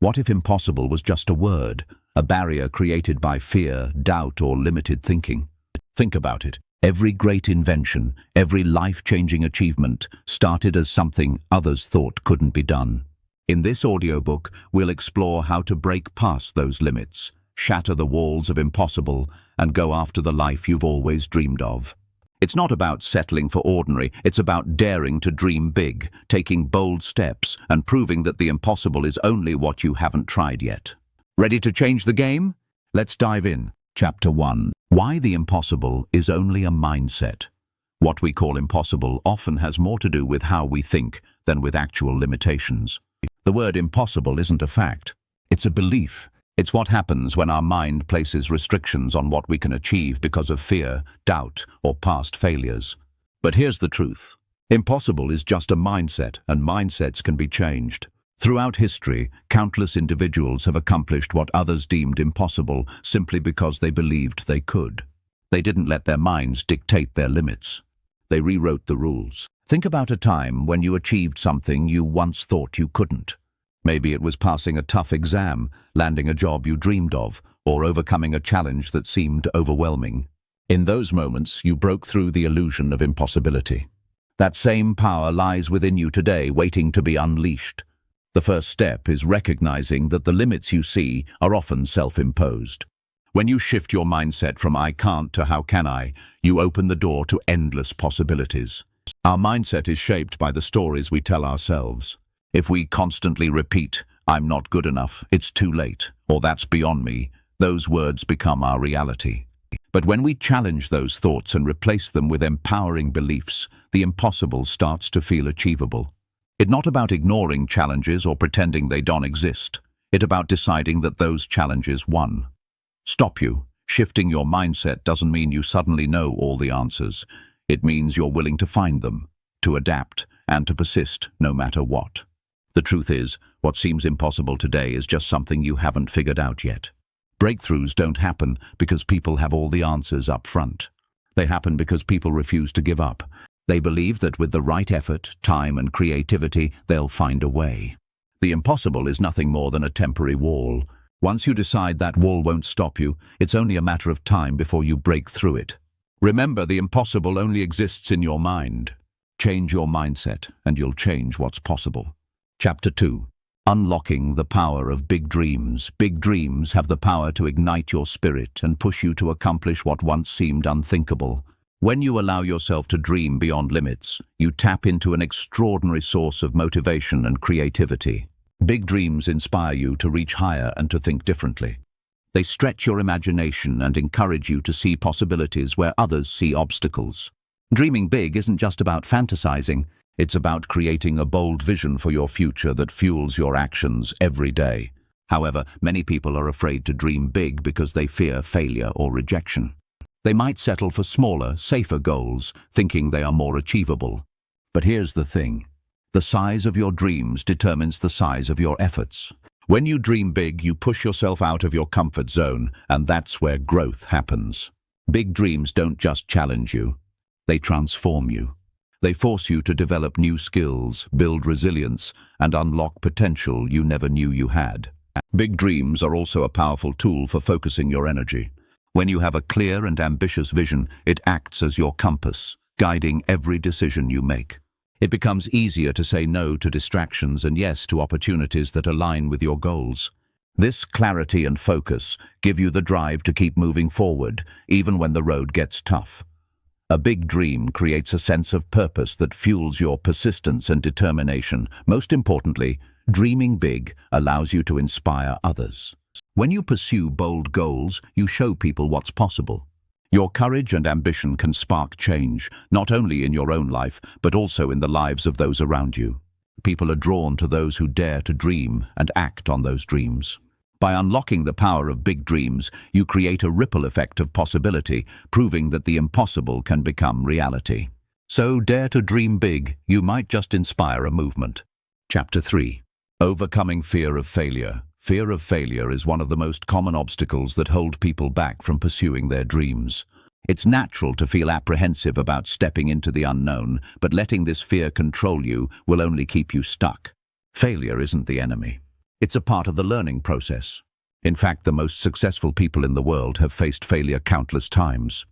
What if impossible was just a word, a barrier created by fear, doubt, or limited thinking? Think about it. Every great invention, every life-changing achievement started as something others thought couldn't be done. In this audiobook, we'll explore how to break past those limits, shatter the walls of impossible, and go after the life you've always dreamed of. It's not about settling for ordinary, it's about daring to dream big, taking bold steps, and proving that the impossible is only what you haven't tried yet. Ready to change the game? Let's dive in. Chapter 1. Why the impossible is only a mindset. What we call impossible often has more to do with how we think than with actual limitations. The word impossible isn't a fact. It's a belief. It's what happens when our mind places restrictions on what we can achieve because of fear, doubt, or past failures. But here's the truth. Impossible is just a mindset, and mindsets can be changed. Throughout history, countless individuals have accomplished what others deemed impossible simply because they believed they could. They didn't let their minds dictate their limits. They rewrote the rules. Think about a time when you achieved something you once thought you couldn't. Maybe it was passing a tough exam, landing a job you dreamed of, or overcoming a challenge that seemed overwhelming. In those moments, you broke through the illusion of impossibility. That same power lies within you today, waiting to be unleashed. The first step is recognizing that the limits you see are often self-imposed. When you shift your mindset from "I can't" to "how can I," you open the door to endless possibilities. Our mindset is shaped by the stories we tell ourselves. If we constantly repeat, "I'm not good enough, it's too late," or "that's beyond me," those words become our reality. But when we challenge those thoughts and replace them with empowering beliefs, the impossible starts to feel achievable. It's not about ignoring challenges or pretending they don't exist. It's about deciding that those challenges won. Stop you. Shifting your mindset doesn't mean you suddenly know all the answers. It means you're willing to find them, to adapt, and to persist no matter what. The truth is, what seems impossible today is just something you haven't figured out yet. Breakthroughs don't happen because people have all the answers up front. They happen because people refuse to give up. They believe that with the right effort, time, and creativity, they'll find a way. The impossible is nothing more than a temporary wall. Once you decide that wall won't stop you, it's only a matter of time before you break through it. Remember, the impossible only exists in your mind. Change your mindset, and you'll change what's possible. Chapter 2. Unlocking the power of big dreams. Big dreams have the power to ignite your spirit and push you to accomplish what once seemed unthinkable. When you allow yourself to dream beyond limits, you tap into an extraordinary source of motivation and creativity. Big dreams inspire you to reach higher and to think differently. They stretch your imagination and encourage you to see possibilities where others see obstacles. Dreaming big isn't just about fantasizing. It's about creating a bold vision for your future that fuels your actions every day. However, many people are afraid to dream big because they fear failure or rejection. They might settle for smaller, safer goals, thinking they are more achievable. But here's the thing. The size of your dreams determines the size of your efforts. When you dream big, you push yourself out of your comfort zone, and that's where growth happens. Big dreams don't just challenge you. They transform you. They force you to develop new skills, build resilience, and unlock potential you never knew you had. Big dreams are also a powerful tool for focusing your energy. When you have a clear and ambitious vision, it acts as your compass, guiding every decision you make. It becomes easier to say no to distractions and yes to opportunities that align with your goals. This clarity and focus give you the drive to keep moving forward, even when the road gets tough. A big dream creates a sense of purpose that fuels your persistence and determination. Most importantly, dreaming big allows you to inspire others. When you pursue bold goals, you show people what's possible. Your courage and ambition can spark change, not only in your own life, but also in the lives of those around you. People are drawn to those who dare to dream and act on those dreams. By unlocking the power of big dreams, you create a ripple effect of possibility, proving that the impossible can become reality. So dare to dream big. You might just inspire a movement. Chapter 3. Overcoming fear of failure. Fear of failure is one of the most common obstacles that hold people back from pursuing their dreams. It's natural to feel apprehensive about stepping into the unknown, but letting this fear control you will only keep you stuck. Failure isn't the enemy. It's a part of the learning process. In fact, the most successful people in the world have faced failure countless times.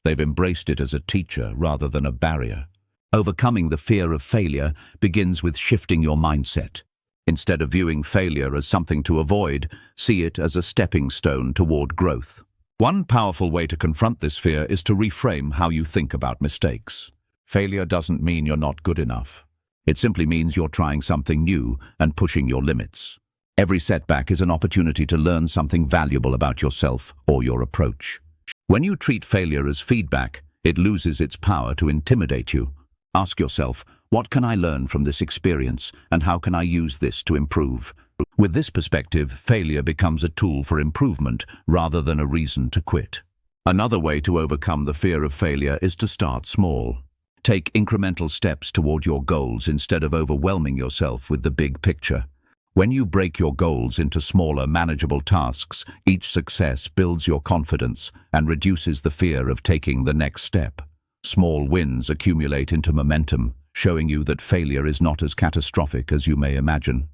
They've embraced it as a teacher rather than a barrier. Overcoming the fear of failure begins with shifting your mindset. Instead of viewing failure as something to avoid, see it as a stepping stone toward growth. One powerful way to confront this fear is to reframe how you think about mistakes. Failure doesn't mean you're not good enough. It simply means you're trying something new and pushing your limits. Every setback is an opportunity to learn something valuable about yourself or your approach. When you treat failure as feedback, it loses its power to intimidate you. Ask yourself, what can I learn from this experience, and how can I use this to improve? With this perspective, failure becomes a tool for improvement rather than a reason to quit. Another way to overcome the fear of failure is to start small. Take incremental steps toward your goals instead of overwhelming yourself with the big picture. When you break your goals into smaller, manageable tasks, each success builds your confidence and reduces the fear of taking the next step. Small wins accumulate into momentum, showing you that failure is not as catastrophic as you may imagine.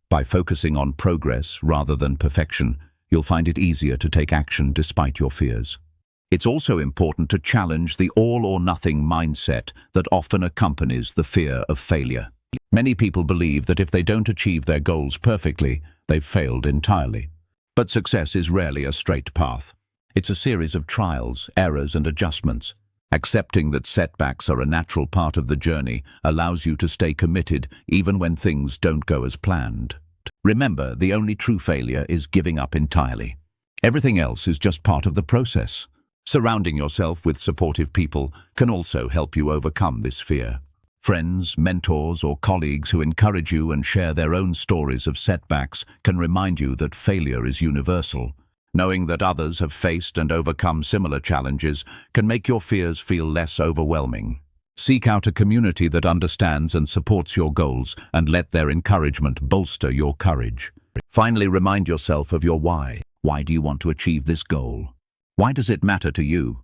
By focusing on progress rather than perfection, you'll find it easier to take action despite your fears. It's also important to challenge the all-or-nothing mindset that often accompanies the fear of failure. Many people believe that if they don't achieve their goals perfectly, they've failed entirely. But success is rarely a straight path. It's a series of trials, errors, and adjustments. Accepting that setbacks are a natural part of the journey allows you to stay committed even when things don't go as planned. Remember, the only true failure is giving up entirely. Everything else is just part of the process. Surrounding yourself with supportive people can also help you overcome this fear. Friends, mentors, or colleagues who encourage you and share their own stories of setbacks can remind you that failure is universal. Knowing that others have faced and overcome similar challenges can make your fears feel less overwhelming. Seek out a community that understands and supports your goals and let their encouragement bolster your courage. Finally, remind yourself of your why. Why do you want to achieve this goal? Why does it matter to you?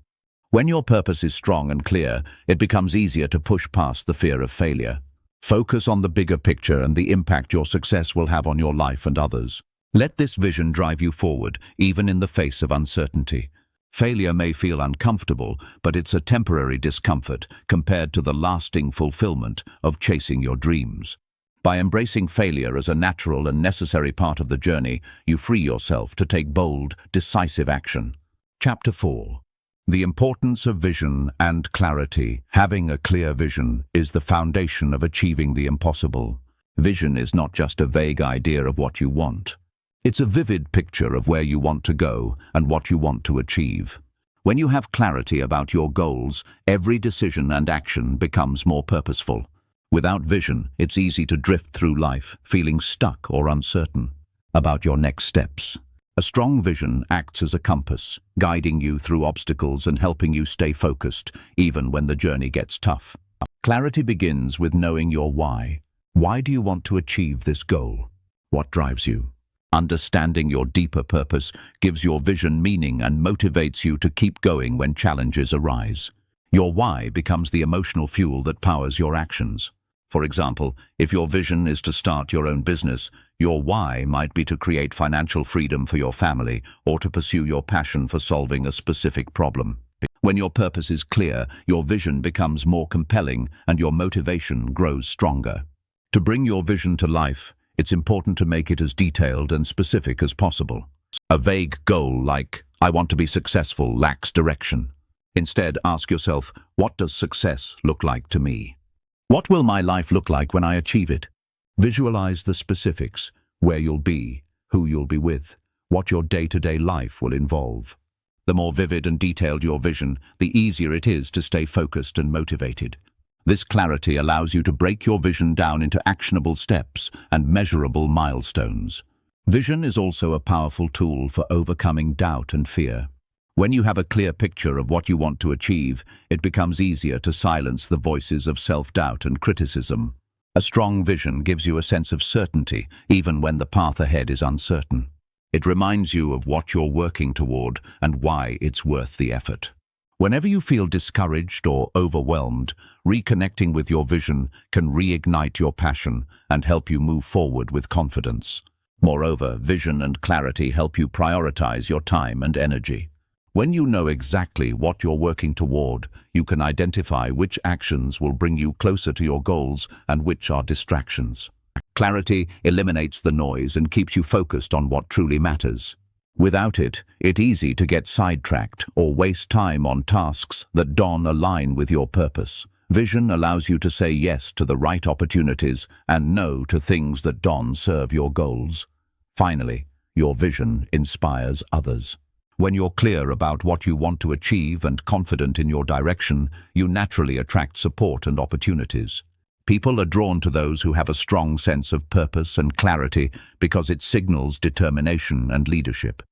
When your purpose is strong and clear, it becomes easier to push past the fear of failure. Focus on the bigger picture and the impact your success will have on your life and others. Let this vision drive you forward, even in the face of uncertainty. Failure may feel uncomfortable, but it's a temporary discomfort compared to the lasting fulfillment of chasing your dreams. By embracing failure as a natural and necessary part of the journey, you free yourself to take bold, decisive action. Chapter 4. The importance of vision and clarity. Having a clear vision is the foundation of achieving the impossible. Vision is not just a vague idea of what you want. It's a vivid picture of where you want to go and what you want to achieve. When you have clarity about your goals, every decision and action becomes more purposeful. Without vision, it's easy to drift through life, feeling stuck or uncertain about your next steps. A strong vision acts as a compass, guiding you through obstacles and helping you stay focused, even when the journey gets tough. Clarity begins with knowing your why. Why do you want to achieve this goal? What drives you? Understanding your deeper purpose gives your vision meaning and motivates you to keep going when challenges arise. Your why becomes the emotional fuel that powers your actions. For example, if your vision is to start your own business, your why might be to create financial freedom for your family or to pursue your passion for solving a specific problem. When your purpose is clear, your vision becomes more compelling and your motivation grows stronger. To bring your vision to life, it's important to make it as detailed and specific as possible. A vague goal like, "I want to be successful," lacks direction. Instead, ask yourself, what does success look like to me? What will my life look like when I achieve it? Visualize the specifics, where you'll be, who you'll be with, what your day-to-day life will involve. The more vivid and detailed your vision, the easier it is to stay focused and motivated. This clarity allows you to break your vision down into actionable steps and measurable milestones. Vision is also a powerful tool for overcoming doubt and fear. When you have a clear picture of what you want to achieve, it becomes easier to silence the voices of self-doubt and criticism. A strong vision gives you a sense of certainty, even when the path ahead is uncertain. It reminds you of what you're working toward and why it's worth the effort. Whenever you feel discouraged or overwhelmed, reconnecting with your vision can reignite your passion and help you move forward with confidence. Moreover, vision and clarity help you prioritize your time and energy. When you know exactly what you're working toward, you can identify which actions will bring you closer to your goals and which are distractions. Clarity eliminates the noise and keeps you focused on what truly matters. Without it, it's easy to get sidetracked or waste time on tasks that don't align with your purpose. Vision allows you to say yes to the right opportunities and no to things that don't serve your goals. Finally, your vision inspires others. When you're clear about what you want to achieve and confident in your direction, you naturally attract support and opportunities. People are drawn to those who have a strong sense of purpose and clarity because it signals determination and leadership.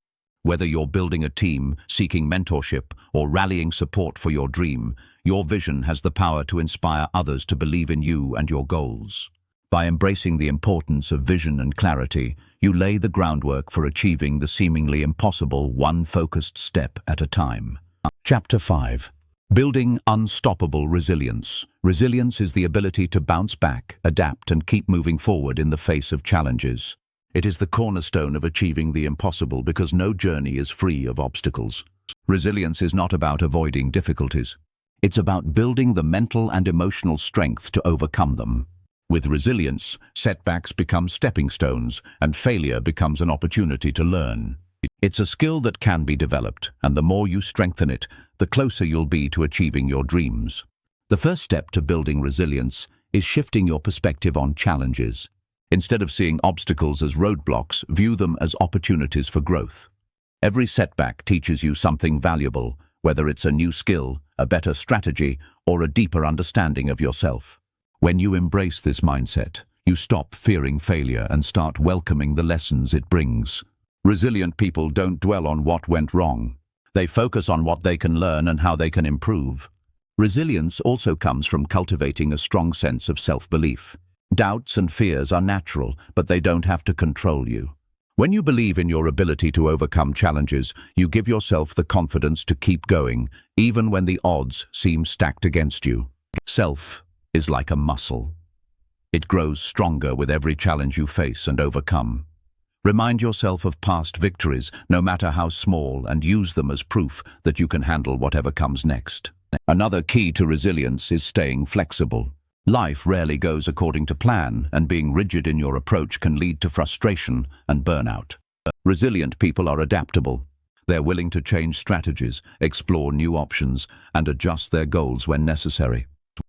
Whether you're building a team, seeking mentorship, or rallying support for your dream, your vision has the power to inspire others to believe in you and your goals. By embracing the importance of vision and clarity, you lay the groundwork for achieving the seemingly impossible one focused step at a time. Chapter 5. Building unstoppable resilience. Resilience is the ability to bounce back, adapt, and keep moving forward in the face of challenges. It is the cornerstone of achieving the impossible because no journey is free of obstacles. Resilience is not about avoiding difficulties. It's about building the mental and emotional strength to overcome them. With resilience, setbacks become stepping stones, and failure becomes an opportunity to learn. It's a skill that can be developed, and the more you strengthen it, the closer you'll be to achieving your dreams. The first step to building resilience is shifting your perspective on challenges. Instead of seeing obstacles as roadblocks, view them as opportunities for growth. Every setback teaches you something valuable, whether it's a new skill, a better strategy, or a deeper understanding of yourself. When you embrace this mindset, you stop fearing failure and start welcoming the lessons it brings. Resilient people don't dwell on what went wrong. They focus on what they can learn and how they can improve. Resilience also comes from cultivating a strong sense of self-belief. Doubts and fears are natural, but they don't have to control you. When you believe in your ability to overcome challenges, you give yourself the confidence to keep going, even when the odds seem stacked against you. Self is like a muscle. It grows stronger with every challenge you face and overcome. Remind yourself of past victories, no matter how small, and use them as proof that you can handle whatever comes next. Another key to resilience is staying flexible. Life rarely goes according to plan, and being rigid in your approach can lead to frustration and burnout. Resilient people are adaptable. They're willing to change strategies, explore new options, and adjust their goals when necessary.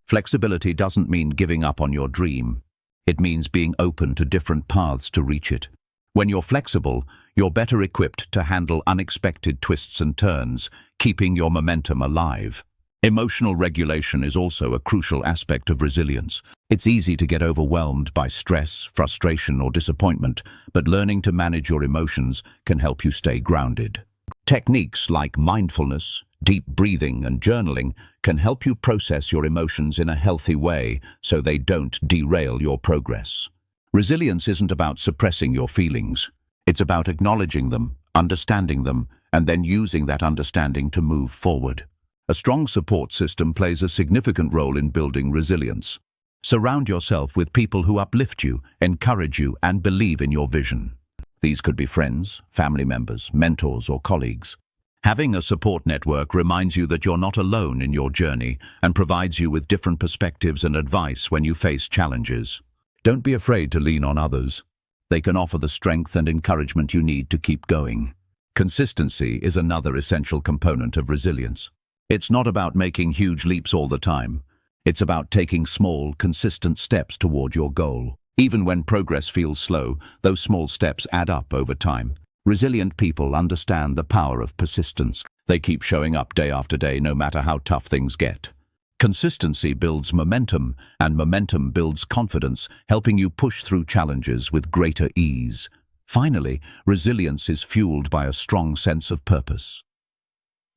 Flexibility doesn't mean giving up on your dream. It means being open to different paths to reach it. When you're flexible, you're better equipped to handle unexpected twists and turns, keeping your momentum alive. Emotional regulation is also a crucial aspect of resilience. It's easy to get overwhelmed by stress, frustration, or disappointment, but learning to manage your emotions can help you stay grounded. Techniques like mindfulness, deep breathing, and journaling can help you process your emotions in a healthy way so they don't derail your progress. Resilience isn't about suppressing your feelings. It's about acknowledging them, understanding them, and then using that understanding to move forward. A strong support system plays a significant role in building resilience. Surround yourself with people who uplift you, encourage you, and believe in your vision. These could be friends, family members, mentors, or colleagues. Having a support network reminds you that you're not alone in your journey and provides you with different perspectives and advice when you face challenges. Don't be afraid to lean on others. They can offer the strength and encouragement you need to keep going. Consistency is another essential component of resilience. It's not about making huge leaps all the time. It's about taking small, consistent steps toward your goal. Even when progress feels slow, those small steps add up over time. Resilient people understand the power of persistence. They keep showing up day after day, no matter how tough things get. Consistency builds momentum, and momentum builds confidence, helping you push through challenges with greater ease. Finally, resilience is fueled by a strong sense of purpose.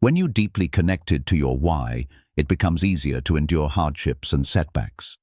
When you're deeply connected to your why, it becomes easier to endure hardships and setbacks.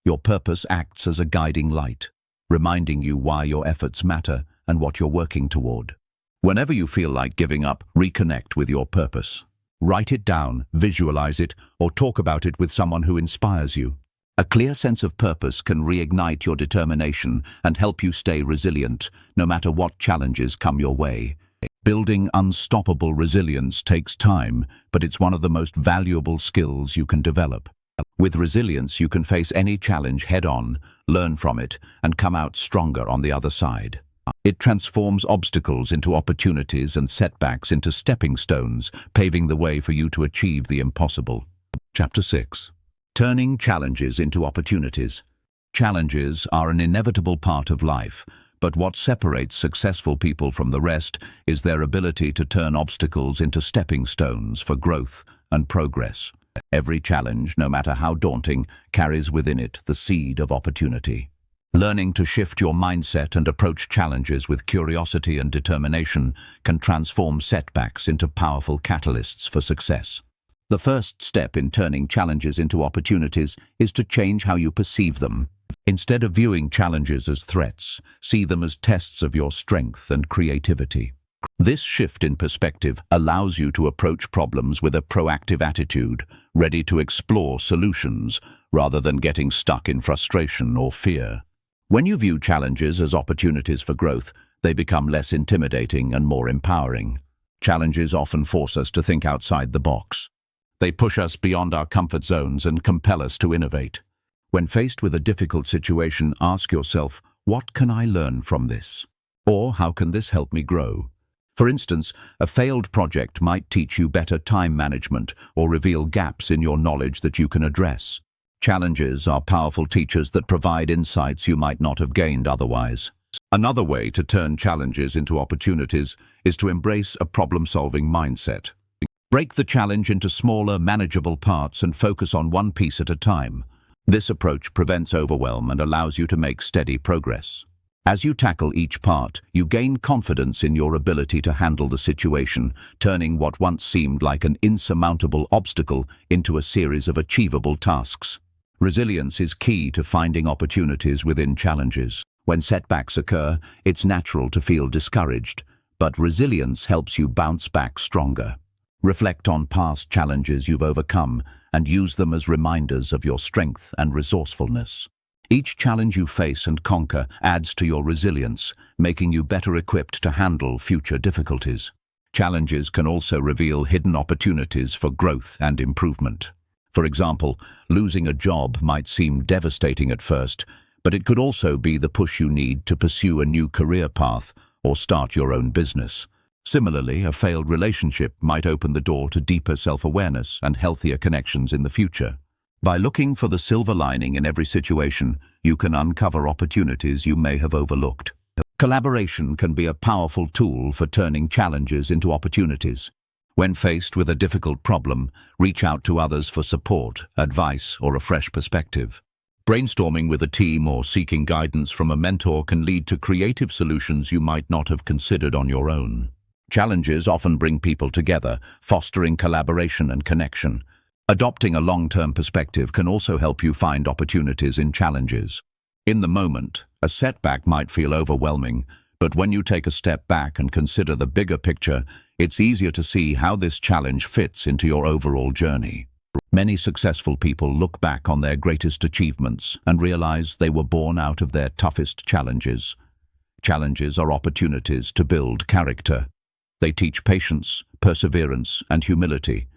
Your purpose acts as a guiding light, reminding you why your efforts matter and what you're working toward. Whenever you feel like giving up, reconnect with your purpose. Write it down, visualize it, or talk about it with someone who inspires you. A clear sense of purpose can reignite your determination and help you stay resilient, no matter what challenges come your way. Building unstoppable resilience takes time, but it's one of the most valuable skills you can develop. With resilience, you can face any challenge head-on, learn from it, and come out stronger on the other side. It transforms obstacles into opportunities and setbacks into stepping stones, paving the way for you to achieve the impossible. Chapter 6. Turning challenges into opportunities. Challenges are an inevitable part of life, but what separates successful people from the rest is their ability to turn obstacles into stepping stones for growth and progress. Every challenge, no matter how daunting, carries within it the seed of opportunity. Learning to shift your mindset and approach challenges with curiosity and determination can transform setbacks into powerful catalysts for success. The first step in turning challenges into opportunities is to change how you perceive them. Instead of viewing challenges as threats, see them as tests of your strength and creativity. This shift in perspective allows you to approach problems with a proactive attitude, ready to explore solutions rather than getting stuck in frustration or fear. When you view challenges as opportunities for growth, they become less intimidating and more empowering. Challenges often force us to think outside the box. They push us beyond our comfort zones and compel us to innovate. When faced with a difficult situation, ask yourself, what can I learn from this? Or how can this help me grow? For instance, a failed project might teach you better time management or reveal gaps in your knowledge that you can address. Challenges are powerful teachers that provide insights you might not have gained otherwise. Another way to turn challenges into opportunities is to embrace a problem-solving mindset. Break the challenge into smaller, manageable parts and focus on one piece at a time. This approach prevents overwhelm and allows you to make steady progress. As you tackle each part, you gain confidence in your ability to handle the situation, turning what once seemed like an insurmountable obstacle into a series of achievable tasks. Resilience is key to finding opportunities within challenges. When setbacks occur, it's natural to feel discouraged, but resilience helps you bounce back stronger. Reflect on past challenges you've overcome and use them as reminders of your strength and resourcefulness. Each challenge you face and conquer adds to your resilience, making you better equipped to handle future difficulties. Challenges can also reveal hidden opportunities for growth and improvement. For example, losing a job might seem devastating at first, but it could also be the push you need to pursue a new career path or start your own business. Similarly, a failed relationship might open the door to deeper self-awareness and healthier connections in the future. By looking for the silver lining in every situation, you can uncover opportunities you may have overlooked. Collaboration can be a powerful tool for turning challenges into opportunities. When faced with a difficult problem, reach out to others for support, advice, or a fresh perspective. Brainstorming with a team or seeking guidance from a mentor can lead to creative solutions you might not have considered on your own. Challenges often bring people together, fostering collaboration and connection. Adopting a long-term perspective can also help you find opportunities in challenges. In the moment, a setback might feel overwhelming, but when you take a step back and consider the bigger picture, it's easier to see how this challenge fits into your overall journey. Many successful people look back on their greatest achievements and realize they were born out of their toughest challenges. Challenges are opportunities to build character. They teach patience, perseverance, and humility.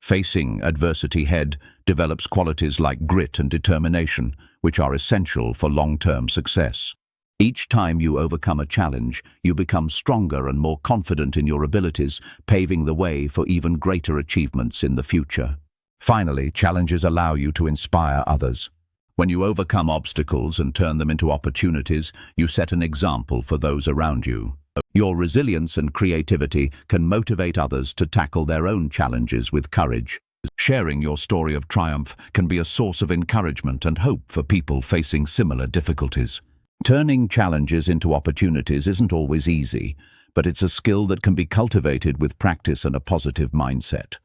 Facing adversity head develops qualities like grit and determination, which are essential for long-term success. Each time you overcome a challenge, you become stronger and more confident in your abilities, paving the way for even greater achievements in the future. Finally, challenges allow you to inspire others. When you overcome obstacles and turn them into opportunities, you set an example for those around you. Your resilience and creativity can motivate others to tackle their own challenges with courage. Sharing your story of triumph can be a source of encouragement and hope for people facing similar difficulties. Turning challenges into opportunities isn't always easy, but it's a skill that can be cultivated with practice and a positive mindset.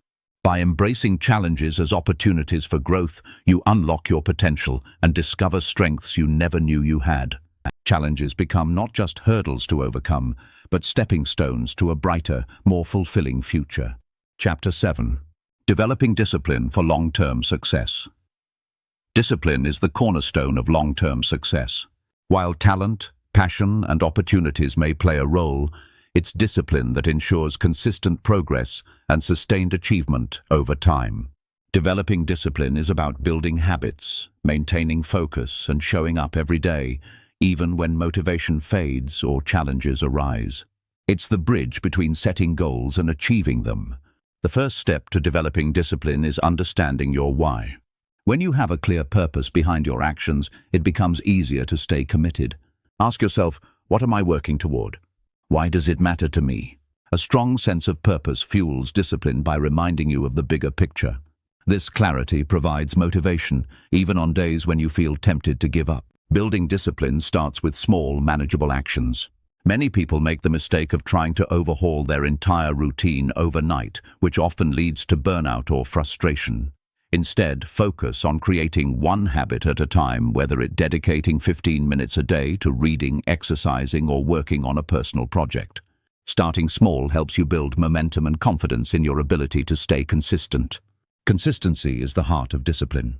By embracing challenges as opportunities for growth, you unlock your potential and discover strengths you never knew you had. Challenges become not just hurdles to overcome, but stepping stones to a brighter, more fulfilling future. Chapter 7. Developing discipline for long-term success. Discipline is the cornerstone of long-term success. While talent, passion, and opportunities may play a role, it's discipline that ensures consistent progress and sustained achievement over time. Developing discipline is about building habits, maintaining focus, and showing up every day, even when motivation fades or challenges arise. It's the bridge between setting goals and achieving them. The first step to developing discipline is understanding your why. When you have a clear purpose behind your actions, it becomes easier to stay committed. Ask yourself, what am I working toward? Why does it matter to me? A strong sense of purpose fuels discipline by reminding you of the bigger picture. This clarity provides motivation, even on days when you feel tempted to give up. Building discipline starts with small, manageable actions. Many people make the mistake of trying to overhaul their entire routine overnight, which often leads to burnout or frustration. Instead, focus on creating one habit at a time, whether it's dedicating 15 minutes a day to reading, exercising, or working on a personal project. Starting small helps you build momentum and confidence in your ability to stay consistent. Consistency is the heart of discipline.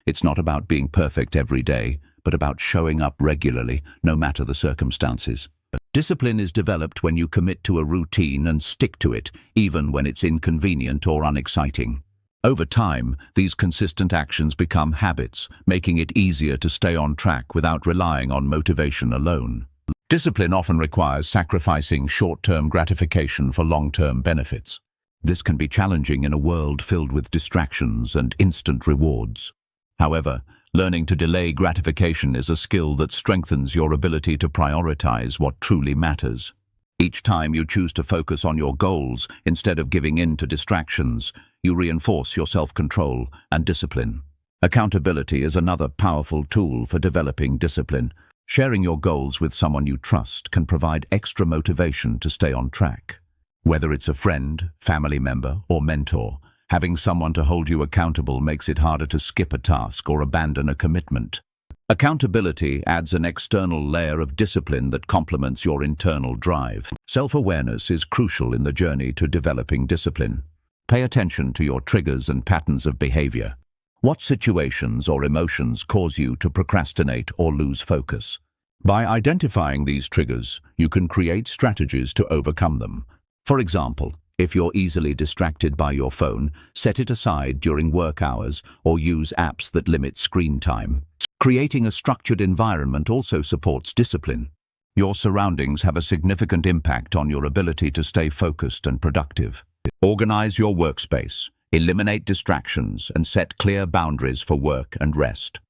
It's not about being perfect every day, but about showing up regularly, no matter the circumstances. Discipline is developed when you commit to a routine and stick to it, even when it's inconvenient or unexciting. Over time, these consistent actions become habits, making it easier to stay on track without relying on motivation alone. Discipline often requires sacrificing short-term gratification for long-term benefits. This can be challenging in a world filled with distractions and instant rewards. However, learning to delay gratification is a skill that strengthens your ability to prioritize what truly matters. Each time you choose to focus on your goals instead of giving in to distractions, you reinforce your self-control and discipline. Accountability is another powerful tool for developing discipline. Sharing your goals with someone you trust can provide extra motivation to stay on track. Whether it's a friend, family member, or mentor, having someone to hold you accountable makes it harder to skip a task or abandon a commitment. Accountability adds an external layer of discipline that complements your internal drive. Self-awareness is crucial in the journey to developing discipline. Pay attention to your triggers and patterns of behavior. What situations or emotions cause you to procrastinate or lose focus? By identifying these triggers, you can create strategies to overcome them. For example, if you're easily distracted by your phone, set it aside during work hours or use apps that limit screen time. Creating a structured environment also supports discipline. Your surroundings have a significant impact on your ability to stay focused and productive. Organize your workspace, eliminate distractions, and set clear boundaries for work and rest.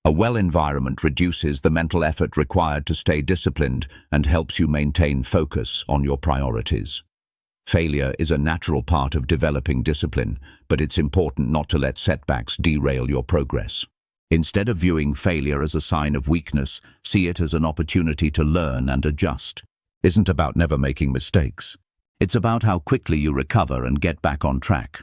A well environment reduces the mental effort required to stay disciplined and helps you maintain focus on your priorities. Failure is a natural part of developing discipline, but it's important not to let setbacks derail your progress. Instead of viewing failure as a sign of weakness, see it as an opportunity to learn and adjust. It isn't about never making mistakes. It's about how quickly you recover and get back on track.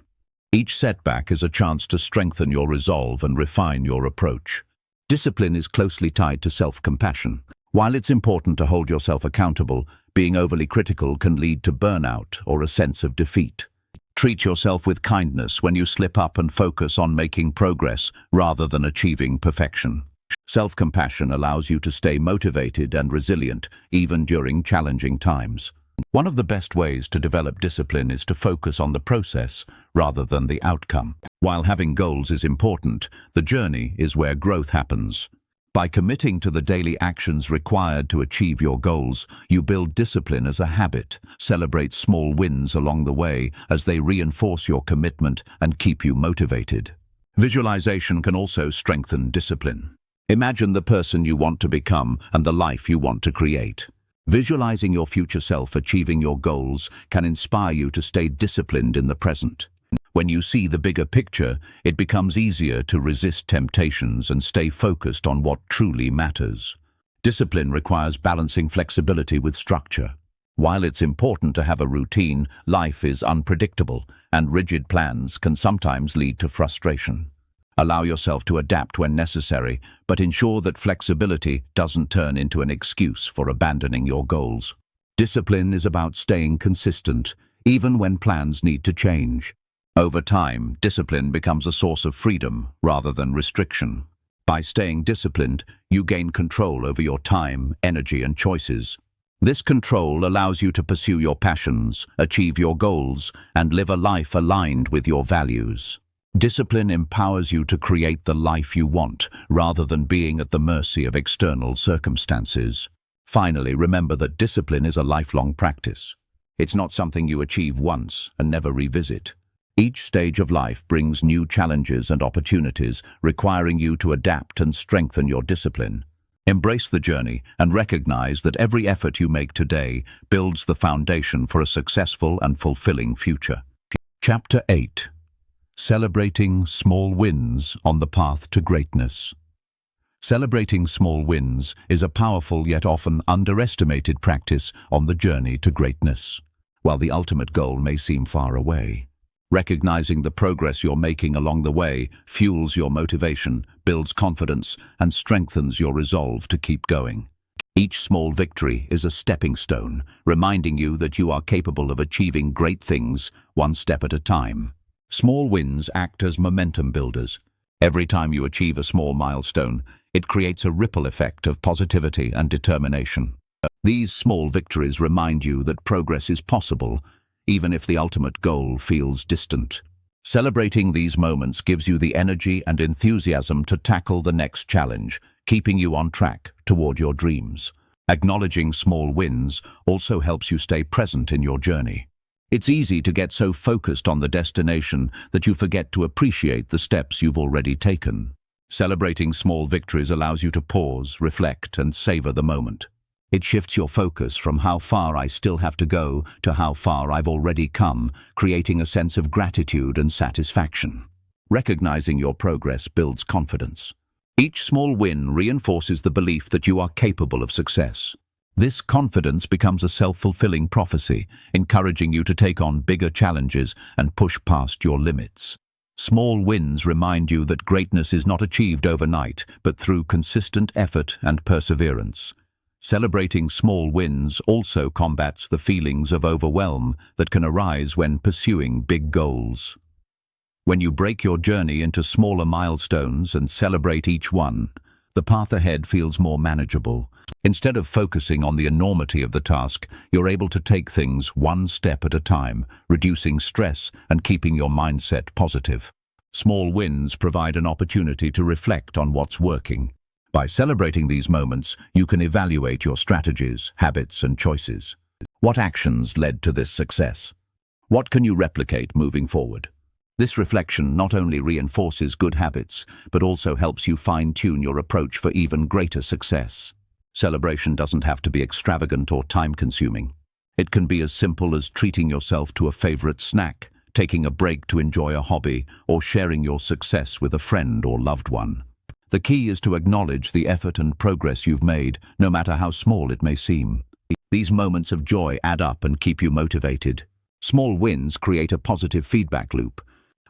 Each setback is a chance to strengthen your resolve and refine your approach. Discipline is closely tied to self-compassion. While it's important to hold yourself accountable, being overly critical can lead to burnout or a sense of defeat. Treat yourself with kindness when you slip up and focus on making progress rather than achieving perfection. Self-compassion allows you to stay motivated and resilient even during challenging times. One of the best ways to develop discipline is to focus on the process rather than the outcome. While having goals is important, the journey is where growth happens. By committing to the daily actions required to achieve your goals, you build discipline as a habit. Celebrate small wins along the way as they reinforce your commitment and keep you motivated. Visualization can also strengthen discipline. Imagine the person you want to become and the life you want to create. Visualizing your future self achieving your goals can inspire you to stay disciplined in the present. When you see the bigger picture, it becomes easier to resist temptations and stay focused on what truly matters. Discipline requires balancing flexibility with structure. While it's important to have a routine, life is unpredictable, and rigid plans can sometimes lead to frustration. Allow yourself to adapt when necessary, but ensure that flexibility doesn't turn into an excuse for abandoning your goals. Discipline is about staying consistent, even when plans need to change. Over time, discipline becomes a source of freedom rather than restriction. By staying disciplined, you gain control over your time, energy, and choices. This control allows you to pursue your passions, achieve your goals, and live a life aligned with your values. Discipline empowers you to create the life you want, rather than being at the mercy of external circumstances. Finally, remember that discipline is a lifelong practice. It's not something you achieve once and never revisit. Each stage of life brings new challenges and opportunities, requiring you to adapt and strengthen your discipline. Embrace the journey and recognize that every effort you make today builds the foundation for a successful and fulfilling future. Chapter 8. Celebrating Small Wins on the Path to Greatness. Celebrating small wins is a powerful yet often underestimated practice on the journey to greatness. While the ultimate goal may seem far away, recognizing the progress you're making along the way fuels your motivation, builds confidence, and strengthens your resolve to keep going. Each small victory is a stepping stone, reminding you that you are capable of achieving great things one step at a time. Small wins act as momentum builders. Every time you achieve a small milestone, it creates a ripple effect of positivity and determination. These small victories remind you that progress is possible, even if the ultimate goal feels distant. Celebrating these moments gives you the energy and enthusiasm to tackle the next challenge, keeping you on track toward your dreams. Acknowledging small wins also helps you stay present in your journey. It's easy to get so focused on the destination that you forget to appreciate the steps you've already taken. Celebrating small victories allows you to pause, reflect, and savor the moment. It shifts your focus from how far I still have to go to how far I've already come, creating a sense of gratitude and satisfaction. Recognizing your progress builds confidence. Each small win reinforces the belief that you are capable of success. This confidence becomes a self-fulfilling prophecy, encouraging you to take on bigger challenges and push past your limits. Small wins remind you that greatness is not achieved overnight, but through consistent effort and perseverance. Celebrating small wins also combats the feelings of overwhelm that can arise when pursuing big goals. When you break your journey into smaller milestones and celebrate each one, the path ahead feels more manageable. Instead of focusing on the enormity of the task, you're able to take things one step at a time, reducing stress and keeping your mindset positive. Small wins provide an opportunity to reflect on what's working. By celebrating these moments, you can evaluate your strategies, habits, and choices. What actions led to this success? What can you replicate moving forward? This reflection not only reinforces good habits, but also helps you fine-tune your approach for even greater success. Celebration doesn't have to be extravagant or time-consuming. It can be as simple as treating yourself to a favorite snack, taking a break to enjoy a hobby, or sharing your success with a friend or loved one. The key is to acknowledge the effort and progress you've made, no matter how small it may seem. These moments of joy add up and keep you motivated. Small wins create a positive feedback loop.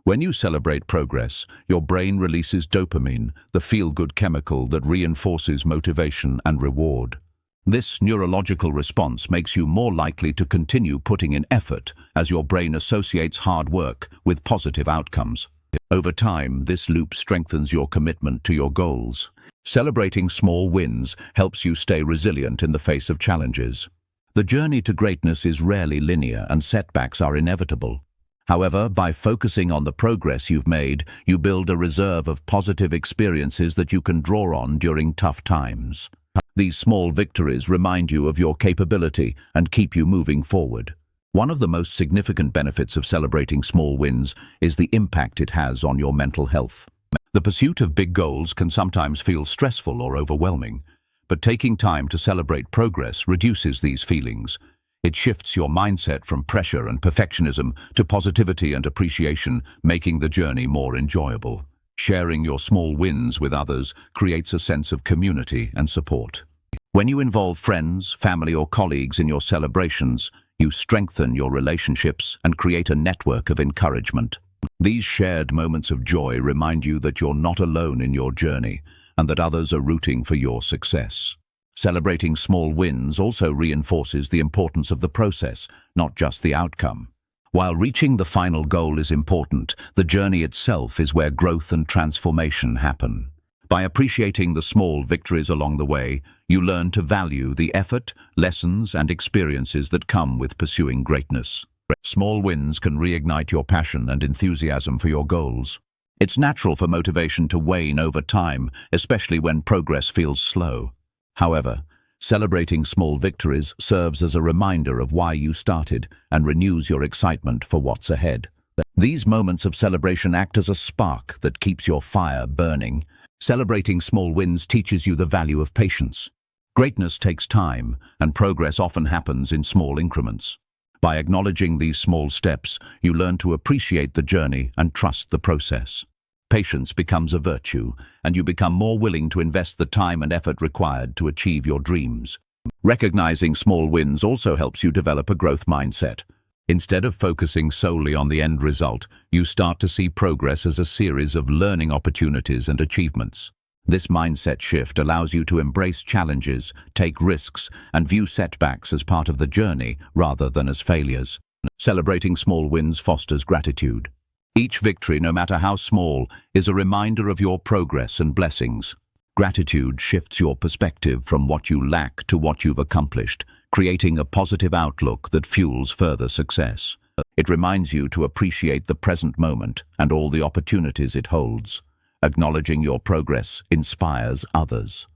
When you celebrate progress, your brain releases dopamine, the feel-good chemical that reinforces motivation and reward. This neurological response makes you more likely to continue putting in effort as your brain associates hard work with positive outcomes. Over time, this loop strengthens your commitment to your goals. Celebrating small wins helps you stay resilient in the face of challenges. The journey to greatness is rarely linear and setbacks are inevitable. However, by focusing on the progress you've made, you build a reserve of positive experiences that you can draw on during tough times. These small victories remind you of your capability and keep you moving forward. One of the most significant benefits of celebrating small wins is the impact it has on your mental health. The pursuit of big goals can sometimes feel stressful or overwhelming, but taking time to celebrate progress reduces these feelings. It shifts your mindset from pressure and perfectionism to positivity and appreciation, making the journey more enjoyable. Sharing your small wins with others creates a sense of community and support. When you involve friends, family, or colleagues in your celebrations, you strengthen your relationships and create a network of encouragement. These shared moments of joy remind you that you're not alone in your journey and that others are rooting for your success. Celebrating small wins also reinforces the importance of the process, not just the outcome. While reaching the final goal is important, the journey itself is where growth and transformation happen. By appreciating the small victories along the way, you learn to value the effort, lessons, and experiences that come with pursuing greatness. Small wins can reignite your passion and enthusiasm for your goals. It's natural for motivation to wane over time, especially when progress feels slow. However, celebrating small victories serves as a reminder of why you started and renews your excitement for what's ahead. These moments of celebration act as a spark that keeps your fire burning. Celebrating small wins teaches you the value of patience. Greatness takes time, and progress often happens in small increments. By acknowledging these small steps, you learn to appreciate the journey and trust the process. Patience becomes a virtue, and you become more willing to invest the time and effort required to achieve your dreams. Recognizing small wins also helps you develop a growth mindset. Instead of focusing solely on the end result, you start to see progress as a series of learning opportunities and achievements. This mindset shift allows you to embrace challenges, take risks, and view setbacks as part of the journey rather than as failures. Celebrating small wins fosters gratitude. Each victory, no matter how small, is a reminder of your progress and blessings. Gratitude shifts your perspective from what you lack to what you've accomplished, creating a positive outlook that fuels further success. It reminds you to appreciate the present moment and all the opportunities it holds. Acknowledging your progress inspires others.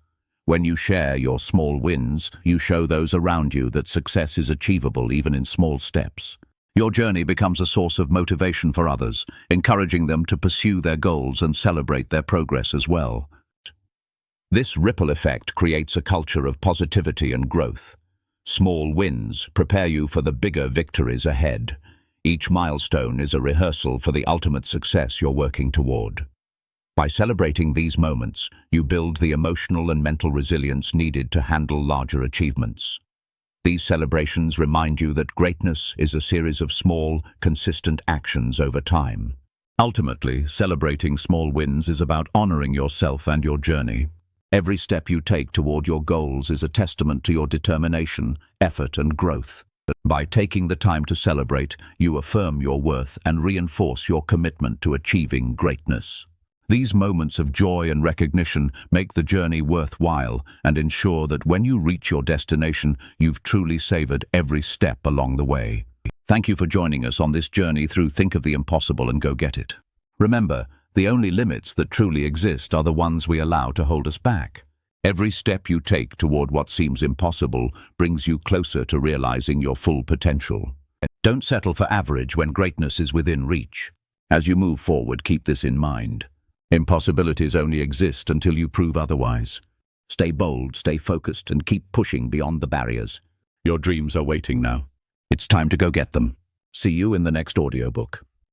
When you share your small wins, you show those around you that success is achievable even in small steps. Your journey becomes a source of motivation for others, encouraging them to pursue their goals and celebrate their progress as well. This ripple effect creates a culture of positivity and growth. Small wins prepare you for the bigger victories ahead. Each milestone is a rehearsal for the ultimate success you're working toward. By celebrating these moments, you build the emotional and mental resilience needed to handle larger achievements. These celebrations remind you that greatness is a series of small, consistent actions over time. Ultimately, celebrating small wins is about honoring yourself and your journey. Every step you take toward your goals is a testament to your determination, effort, and growth. By taking the time to celebrate, you affirm your worth and reinforce your commitment to achieving greatness. These moments of joy and recognition make the journey worthwhile and ensure that when you reach your destination, you've truly savored every step along the way. Thank you for joining us on this journey through Think of the Impossible and Go Get It. Remember, the only limits that truly exist are the ones we allow to hold us back. Every step you take toward what seems impossible brings you closer to realizing your full potential. Don't settle for average when greatness is within reach. As you move forward, keep this in mind. Impossibilities only exist until you prove otherwise. Stay bold, stay focused, and keep pushing beyond the barriers. Your dreams are waiting now. It's time to go get them. See you in the next audiobook.